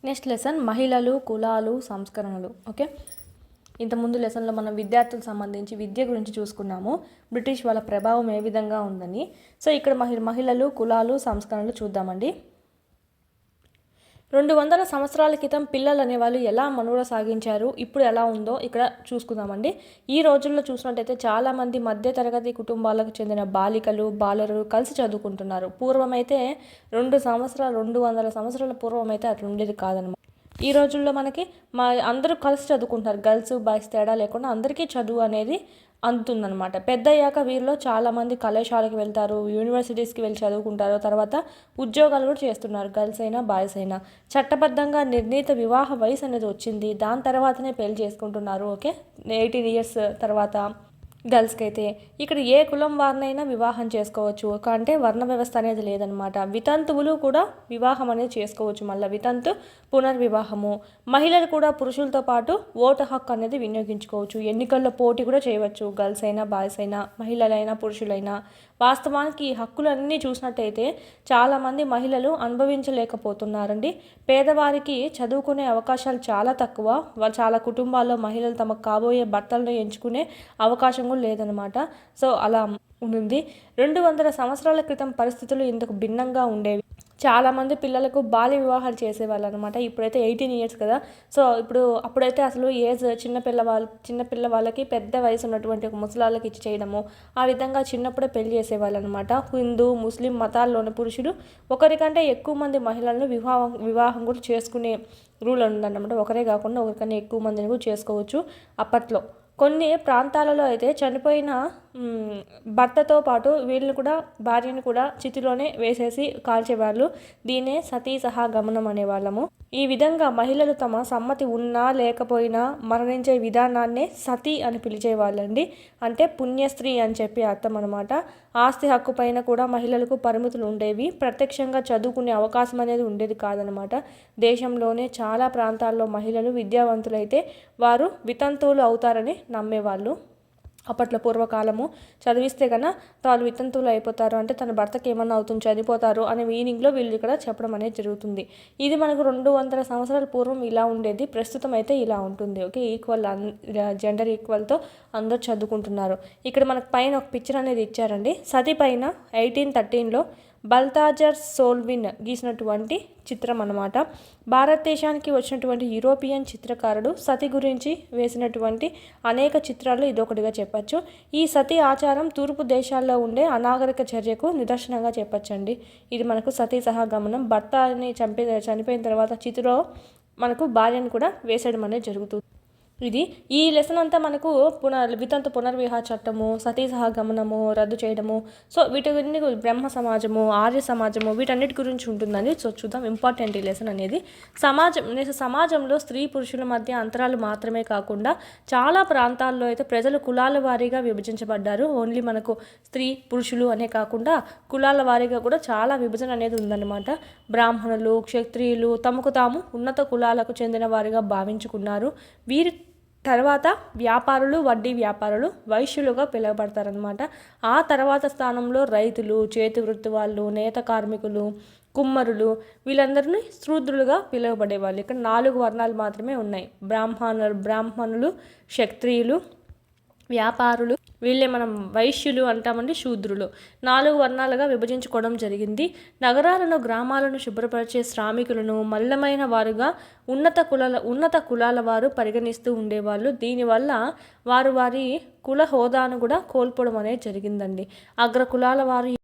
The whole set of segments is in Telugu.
నెక్స్ట్ లెసన్ మహిళలు, కులాలు, సంస్కరణలు. ఓకే, ఇంతకుముందు లెసన్లో మనం విద్యార్థులకు సంబంధించి విద్య గురించి చూసుకున్నాము, బ్రిటిష్ వాళ్ళ ప్రభావం ఏ విధంగా ఉందని. సో ఇక్కడ మహిళలు, కులాలు, సంస్కరణలు చూద్దామండి. 200 సంవత్సరాల క్రితం పిల్లలు అనేవాళ్ళు ఎలా మనుగడ సాగించారు, ఇప్పుడు ఎలా ఉందో ఇక్కడ చూసుకుందామండి. ఈ రోజుల్లో చూసినట్టయితే చాలామంది మధ్యతరగతి కుటుంబాలకు చెందిన బాలికలు, బాలరు కలిసి చదువుకుంటున్నారు. పూర్వమైతే 200 సంవత్సరాల పూర్వం అయితే అట్లా ఉండేది కాదనమాట. ఈ రోజుల్లో మనకి అందరూ కలిసి చదువుకుంటారు. గర్ల్స్ బాయ్స్ తేడా లేకుండా అందరికీ చదువు అనేది అందుతుందనమాట. పెద్ద అయ్యాక వీరిలో చాలామంది కళాశాలకు వెళ్తారు, యూనివర్సిటీస్కి వెళ్ళి చదువుకుంటారు, తర్వాత ఉద్యోగాలు కూడా చేస్తున్నారు. గర్ల్స్ అయినా బాయ్స్ అయినా చట్టబద్ధంగా నిర్ణీత వివాహ వయసు అనేది వచ్చింది. దాని తర్వాతనే పెళ్లి చేసుకుంటున్నారు. ఓకే, 18 ఇయర్స్ తర్వాత గర్ల్స్కి అయితే ఇక్కడ ఏ కులం వారినైనా వివాహం చేసుకోవచ్చు. అంటే వర్ణ వ్యవస్థ అనేది లేదనమాట. వితంతువులు కూడా వివాహం అనేది చేసుకోవచ్చు. మళ్ళీ వితంతు పునర్వివాహము. మహిళలు కూడా పురుషులతో పాటు ఓటు హక్కు అనేది వినియోగించుకోవచ్చు. ఎన్నికల్లో పోటీ కూడా చేయవచ్చు. గర్ల్స్ అయినా బాయ్స్ అయినా, మహిళలైనా పురుషులైనా. వాస్తవానికి ఈ హక్కులన్నీ చూసినట్టయితే చాలామంది మహిళలు అనుభవించలేకపోతున్నారండి. పేదవారికి చదువుకునే అవకాశాలు చాలా తక్కువ. చాలా కుటుంబాల్లో మహిళలు తమకు కాబోయే భర్తలను ఎంచుకునే అవకాశం కూడా లేదనమాట. సో అలా ఉంది. 200 సంవత్సరాల క్రితం పరిస్థితులు ఇంతకు భిన్నంగా ఉండేవి. చాలామంది పిల్లలకు బాల్య వివాహాలు చేసేవాళ్ళు అనమాట. ఇప్పుడైతే 18 ఇయర్స్ కదా. సో అప్పుడైతే అసలు ఏజ్ చిన్నపిల్ల వాళ్ళకి పెద్ద వయసు ఉన్నటువంటి ఒక ముసలాళ్ళకి ఇచ్చి చేయడము, ఆ విధంగా చిన్నప్పుడే పెళ్లి చేసేవాళ్ళు అనమాట. హిందూ, ముస్లిం మతాల్లోని పురుషులు ఒకరికంటే ఎక్కువ మంది మహిళలను వివాహం కూడా చేసుకునే రూల్ ఉందన్నమాట. ఒకరే కాకుండా ఒకరికన్నా ఎక్కువ మందిని కూడా చేసుకోవచ్చు అప్పట్లో. కొన్ని ప్రాంతాలలో అయితే చనిపోయిన భర్తతో పాటు వీళ్ళని కూడా, భార్యను కూడా చితిలోనే వేసేసి కాల్చేవాళ్ళు. దీనే సతీ సహగమనం అనేవాళ్ళము. ఈ విధంగా మహిళలు తమ సమ్మతి ఉన్నా లేకపోయినా మరణించే విధానాన్నే సతీ అని పిలిచేవాళ్ళండి. అంటే పుణ్యస్త్రీ అని చెప్పి అర్థం అనమాట. ఆస్తి హక్కు పైన కూడా మహిళలకు పరిమితులు ఉండేవి. ప్రత్యక్షంగా చదువుకునే అవకాశం అనేది ఉండేది కాదనమాట. దేశంలోనే చాలా ప్రాంతాల్లో మహిళలు విద్యావంతులైతే వారు వితంతువులు అవుతారని నమ్మేవాళ్ళు. అప్పట్లో పూర్వకాలము చదివిస్తే కన్నా వాళ్ళు వితంతువులు అయిపోతారు, అంటే తన భర్తకి ఏమన్నా అవుతుంది, చనిపోతారు అనే మీనింగ్లో వీళ్ళు ఇక్కడ చెప్పడం అనేది జరుగుతుంది. ఇది మనకు 200 సంవత్సరాల పూర్వం ఇలా ఉండేది. ప్రస్తుతం అయితే ఇలా ఉంటుంది. ఓకే, ఈక్వల్, జెండర్ ఈక్వల్తో అందరూ చదువుకుంటున్నారు. ఇక్కడ మనకు పైన ఒక పిక్చర్ అనేది ఇచ్చారండి. సతి పైన 1813లో బల్తాజర్ సోల్విన్ గీసినటువంటి చిత్రం అన్నమాట. భారతదేశానికి వచ్చినటువంటి యూరోపియన్ చిత్రకారుడు సతి గురించి వేసినటువంటి అనేక చిత్రాలు ఇదొకటిగా చెప్పచ్చు. ఈ సతి ఆచారం తూర్పు దేశాల్లో ఉండే అనాగరిక చర్యకు నిదర్శనంగా చెప్పచ్చండి. ఇది మనకు సతీ సహగమనం. భర్తని చనిపోయిన తర్వాత చితిలో మనకు భార్యను కూడా వేసేయడం అనేది జరుగుతుంది. ఇది ఈ లెసన్ అంతా మనకు వితంతు పునర్వివాహ చట్టము, సతీ సహగమనము రద్దు చేయడము, సో వీటి బ్రహ్మ సమాజము, ఆర్య సమాజము, వీటన్నిటి గురించి ఉంటుందని సో చూద్దాం. ఇంపార్టెంట్ ఈ లెసన్ అనేది. సమాజంలో స్త్రీ పురుషుల మధ్య అంతరాలు మాత్రమే కాకుండా చాలా ప్రాంతాల్లో అయితే ప్రజలు కులాల వారీగా విభజించబడ్డారు. ఓన్లీ మనకు స్త్రీ పురుషులు అనే కాకుండా కులాల వారీగా కూడా చాలా విభజన అనేది ఉందన్నమాట. బ్రాహ్మణులు, క్షత్రియులు తమకు తాము ఉన్నత కులాలకు చెందిన వారిగా భావించుకున్నారు. వీరి తర్వాత వ్యాపారులు, వడ్డీ వ్యాపారులు వైశ్యులుగా పిలువబడతారనమాట. ఆ తర్వాత స్థానంలో రైతులు, చేతి వృత్తి వాళ్ళు, నేత కార్మికులు, కుమ్మరులు, వీళ్ళందరినీ శూద్రులుగా పిలువబడేవాళ్ళు. ఇక్కడ 4 వర్ణాలు మాత్రమే ఉన్నాయి. బ్రాహ్మణులు, క్షత్రియులు, వ్యాపారులు, వీళ్ళే మనం వైశ్యులు అంటామండి, శూద్రులు. 4 వర్ణాలుగా విభజించుకోవడం జరిగింది. నగరాలను, గ్రామాలను శుభ్రపరిచే శ్రామికులను మలినమైన వారుగా ఉన్నత కులాల వారు పరిగణిస్తూ ఉండేవాళ్ళు. దీనివల్ల వారి కుల హోదాను కూడా కోల్పోవడం అనేది జరిగిందండి. అగ్ర కులాల వారు.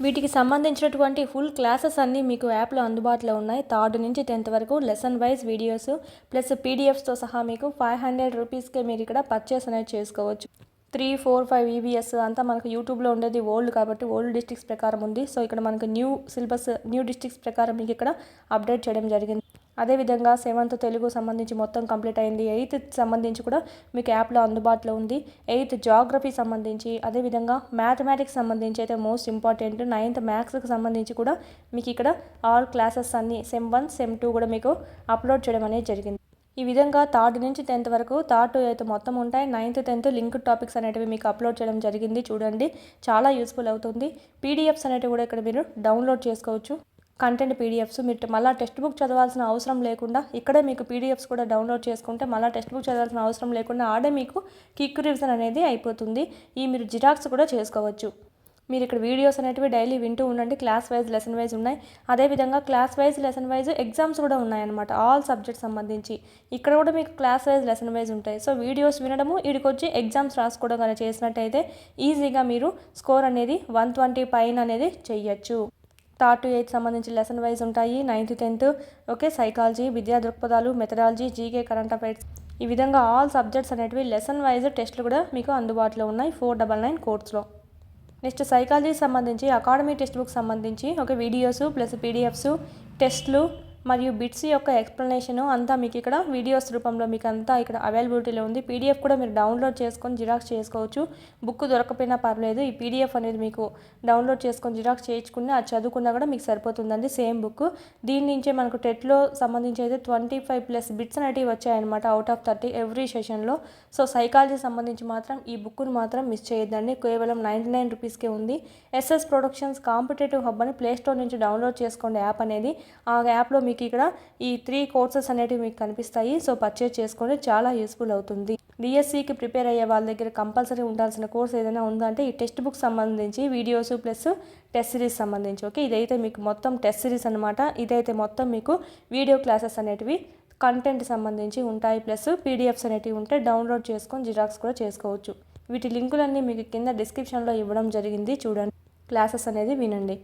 వీటికి సంబంధించినటువంటి ఫుల్ క్లాసెస్ అన్నీ మీకు యాప్లో అందుబాటులో ఉన్నాయి. 3rd నుంచి 10th వరకు లెసన్ వైజ్ వీడియోస్ ప్లస్ పీడిఎఫ్స్తో సహా మీకు 500 రూపీస్కే మీరు ఇక్కడ పర్చేస్ అనేది చేసుకోవచ్చు. 3, 4, 5 ఈవీఎస్ అంతా మనకు యూట్యూబ్లో ఉండేది ఓల్డ్ కాబట్టి ఓల్డ్ డిస్ట్రిక్ట్స్ ప్రకారం ఉంది. సో ఇక్కడ మనకు న్యూ సిలబస్, న్యూ డిస్ట్రిక్ట్స్ ప్రకారం మీకు ఇక్కడ అప్డేట్ చేయడం జరిగింది. అదేవిధంగా 7th తెలుగు సంబంధించి మొత్తం కంప్లీట్ అయింది. 8th సంబంధించి కూడా మీకు యాప్లో అందుబాటులో ఉంది. 8th జాగ్రఫీ సంబంధించి, అదేవిధంగా మ్యాథమెటిక్స్ సంబంధించి అయితే మోస్ట్ ఇంపార్టెంట్ 9th మ్యాథ్స్కి సంబంధించి కూడా మీకు ఇక్కడ ఆల్ క్లాసెస్ అన్నీ సెమ్ 1, సెమ్ 2 కూడా మీకు అప్లోడ్ చేయడం అనేది జరిగింది. ఈ విధంగా 3rd నుంచి 10th వరకు 3rd to 8th మొత్తం ఉంటాయి. 9th 10th లింక్డ్ టాపిక్స్ అనేటివి మీకు అప్లోడ్ చేయడం జరిగింది. చూడండి, చాలా యూస్ఫుల్ అవుతుంది. పీడిఎఫ్స్ అనేటివి కూడా ఇక్కడ మీరు డౌన్లోడ్ చేసుకోవచ్చు. కంటెంట్ పీడిఎఫ్స్ మీరు మళ్ళీ టెక్స్ట్ బుక్ చదవాల్సిన అవసరం లేకుండా ఇక్కడే మీకు పీడిఎఫ్స్ కూడా డౌన్లోడ్ చేసుకుంటే మళ్ళీ టెక్స్ట్ బుక్ చదవాల్సిన అవసరం లేకుండా ఆడే మీకు క్విక్ రివిజన్ అనేది అయిపోతుంది. మీరు జిరాక్స్ కూడా చేసుకోవచ్చు. మీరు ఇక్కడ వీడియోస్ అనేటివి డైలీ వింటూ ఉండండి. క్లాస్ వైజ్ లెసన్ వైజ్ ఉన్నాయి. అదేవిధంగా class wise lesson wise exams కూడా ఉన్నాయన్నమాట. ఆల్ సబ్జెక్ట్ సంబంధించి ఇక్కడ కూడా మీకు క్లాస్ వైజ్ లెసన్ వైజ్ ఉంటాయి. సో వీడియోస్ వినడము వీడికొచ్చి ఎగ్జామ్స్ రాసుకోవడం కానీ చేసినట్టయితే ఈజీగా మీరు స్కోర్ అనేది 120 పైన అనేది చెయ్యొచ్చు. 3rd to 8th సంబంధించి లెసన్ వైజ్ ఉంటాయి. 9th 10th ఓకే సైకాలజీ, విద్యా దృక్పథాలు, మెథడాలజీ, జీకే, కరెంట్ అఫైర్స్ ఈ విధంగా ఆల్ సబ్జెక్ట్స్ అనేటివి లెసన్ వైజ్ టెస్టులు కూడా మీకు అందుబాటులో ఉన్నాయి 499 కోర్స్లో. నెక్స్ట్ సైకాలజీ సంబంధించి అకాడమీ టెక్స్ట్ బుక్ సంబంధించి ఒక వీడియోస్ ప్లస్ పీడిఎఫ్స్ టెస్ట్లు మరియు బిట్స్ యొక్క ఎక్స్ప్లెనేషన్ అంతా మీకు ఇక్కడ వీడియోస్ రూపంలో మీకు అంతా ఇక్కడ అవైలబిలిటీలో ఉంది. పీడిఎఫ్ కూడా మీరు డౌన్లోడ్ చేసుకొని జిరాక్స్ చేసుకోవచ్చు. బుక్ దొరకపోయినా పర్లేదు, ఈ పీడిఎఫ్ అనేది మీకు డౌన్లోడ్ చేసుకొని జిరాక్స్ చేయించుకుని అది చదువుకున్నా కూడా మీకు సరిపోతుందండి. Same book. దీని నుంచే మనకు టెట్లో సంబంధించి అయితే 25+ బిట్స్ అనేటివి వచ్చాయన్నమాట అవుట్ ఆఫ్ 30 ఎవ్రీ సెషన్లో. సో సైకాలజీ సంబంధించి మాత్రం ఈ బుక్ను మాత్రం మిస్ చేయొద్దండి. కేవలం 99 రూపీస్కే ఉంది. ఎస్ఎస్ ప్రొడక్షన్స్ కాంపిటేటివ్ హబ్ అని ప్లేస్టోర్ నుంచి డౌన్లోడ్ చేసుకోండి యాప్ అనేది. ఆ యాప్లో మీకు ఇక్కడ ఈ 3 కోర్సెస్ అనేటివి మీకు కనిపిస్తాయి. సో పర్చేజ్ చేసుకోండి, చాలా యూస్ఫుల్ అవుతుంది. డిఎస్సికి ప్రిపేర్ అయ్యే వాళ్ళ దగ్గర కంపల్సరీ ఉండాల్సిన కోర్స్ ఏదైనా ఉందంటే ఈ టెక్స్ట్ బుక్ సంబంధించి వీడియోస్ ప్లస్ టెస్ట్ సిరీస్ సంబంధించి. ఓకే ఇదైతే మీకు మొత్తం టెస్ట్ సిరీస్ అనమాట. ఇదైతే మొత్తం మీకు వీడియో క్లాసెస్ అనేటివి కంటెంట్ సంబంధించి ఉంటాయి. ప్లస్ పీడిఎఫ్స్ అనేటివి ఉంటాయి. డౌన్లోడ్ చేసుకొని జిరాక్స్ కూడా చేసుకోవచ్చు. వీటి లింకులన్నీ మీకు కింద డిస్క్రిప్షన్లో ఇవ్వడం జరిగింది, చూడండి. క్లాసెస్ అనేది వినండి.